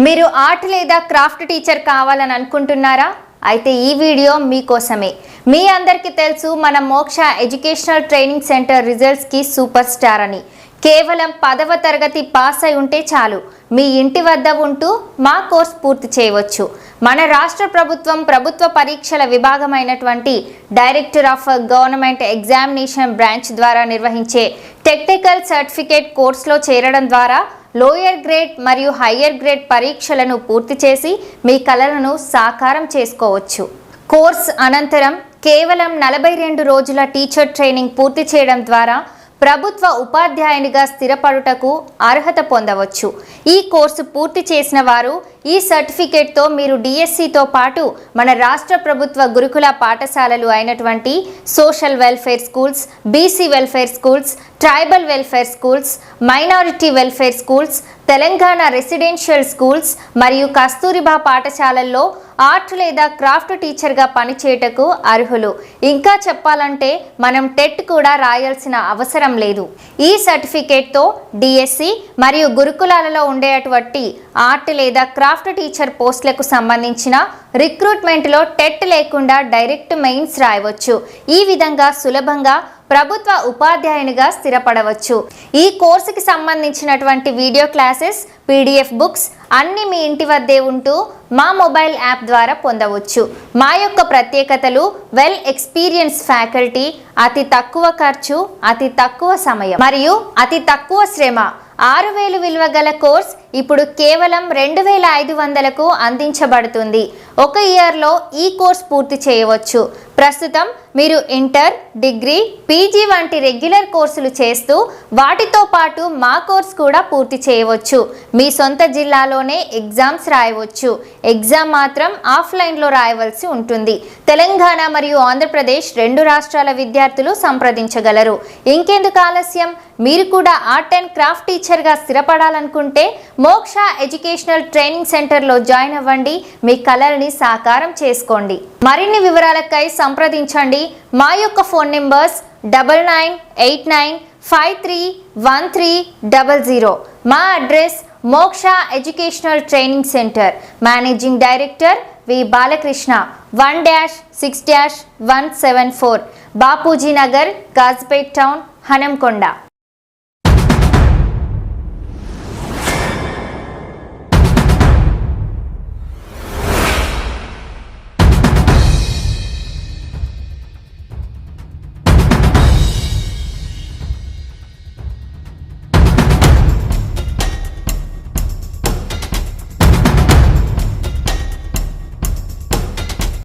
మీరు ఆర్ట్ లేదా craft teacher కావాలని అనుకుంటున్నారా? అయితే ఈ వీడియో మీకోసమే. మీ అందరికీ తెలుసు మన మోక్ష ఎడ్యుకేషనల్ ట్రైనింగ్ సెంటర్ రిజల్ట్స్కి సూపర్ స్టార్ అని. కేవలం 10వ తరగతి పాస్ అయి ఉంటే చాలు మీ ఇంటి వద్ద ఉంటూ మా కోర్స్ పూర్తి చేయవచ్చు. మన రాష్ట్ర ప్రభుత్వ పరీక్షల విభాగమైనటువంటి director of government examination branch ద్వారా నిర్వహించే టెక్నికల్ సర్టిఫికేట్ కోర్సులో చేరడం ద్వారా లోయర్ గ్రేడ్ మరియు హయ్యర్ గ్రేడ్ పరీక్షలను పూర్తి చేసి మీ కలలను సాకారం చేసుకోవచ్చు. కోర్స్ అనంతరం కేవలం 42 రోజుల టీచర్ ట్రైనింగ్ పూర్తి చేయడం ద్వారా ప్రభుత్వ ఉపాధ్యాయునిగా స్థిరపడుటకు అర్హత పొందవచ్చు. ఈ కోర్సు పూర్తి చేసిన వారు ఈ సర్టిఫికేట్తో మీరు డిఎస్సితో పాటు మన రాష్ట్ర ప్రభుత్వ గురుకుల పాఠశాలలు అయినటువంటి social welfare schools, BC welfare schools, tribal welfare schools, minority welfare schools, Telangana residential schools మరియు కస్తూరిబా పాఠశాలల్లో ఆర్ట్ లేదా క్రాఫ్ట్ టీచర్గా పనిచేయటకు అర్హులు. ఇంకా చెప్పాలంటే మనం టెట్ కూడా రాయాల్సిన అవసరం లేదు. ఈ సర్టిఫికేట్తో డిఎస్సి మరియు గురుకులాలలో ఉండేటువంటి ఆర్ట్ లేదా క్రాఫ్ట్ టీచర్ పోస్టులకు సంబంధించిన రిక్రూట్మెంట్లో టెట్ లేకుండా డైరెక్ట్ మెయిన్స్ రాయవచ్చు. ఈ విధంగా సులభంగా ప్రభుత్వ ఉపాధ్యాయునిగా స్థిరపడవచ్చు. ఈ కోర్సుకి సంబంధించినటువంటి వీడియో క్లాసెస్, పీడిఎఫ్ బుక్స్ అన్నీ మీ ఇంటి వద్దే ఉంటూ మా మొబైల్ యాప్ ద్వారా పొందవచ్చు. మా యొక్క ప్రత్యేకతలు వెల్ ఎక్స్పీరియన్స్ ఫ్యాకల్టీ, అతి తక్కువ ఖర్చు, అతి తక్కువ సమయం మరియు అతి తక్కువ శ్రమ. 6000 విలువ గల కోర్స్ ఇప్పుడు కేవలం 2500కు అందించబడుతుంది. ఒక ఇయర్లో ఈ కోర్స్ పూర్తి చేయవచ్చు. ప్రస్తుతం మీరు ఇంటర్, డిగ్రీ, పీజీ వంటి రెగ్యులర్ కోర్సులు చేస్తూ వాటితో పాటు మా కోర్స్ కూడా పూర్తి చేయవచ్చు. మీ సొంత జిల్లాలోనే ఎగ్జామ్స్ రాయవచ్చు. ఎగ్జామ్ మాత్రం ఆఫ్లైన్లో రాయవలసి ఉంటుంది. తెలంగాణ మరియు ఆంధ్రప్రదేశ్ 2 రాష్ట్రాల విద్యార్థులు సంప్రదించగలరు. ఇంకెందుకు ఆలస్యం? మీరు కూడా ఆర్ట్ అండ్ క్రాఫ్ట్ టీచర్గా స్థిరపడాలనుకుంటే మోక్ష ఎడ్యుకేషనల్ ట్రైనింగ్ సెంటర్లో జాయిన్ అవ్వండి. మీ కలల్ని సాకారం చేసుకోండి. మరిన్ని వివరాలకై సంప్రదించండి. మా యొక్క ఫోన్ నెంబర్స్ 9989531300. మా address Moksha educational training centre, managing director V Balakrishna, 1-6-174, Bapuji Nagar, Gajpet town, Hanamkonda.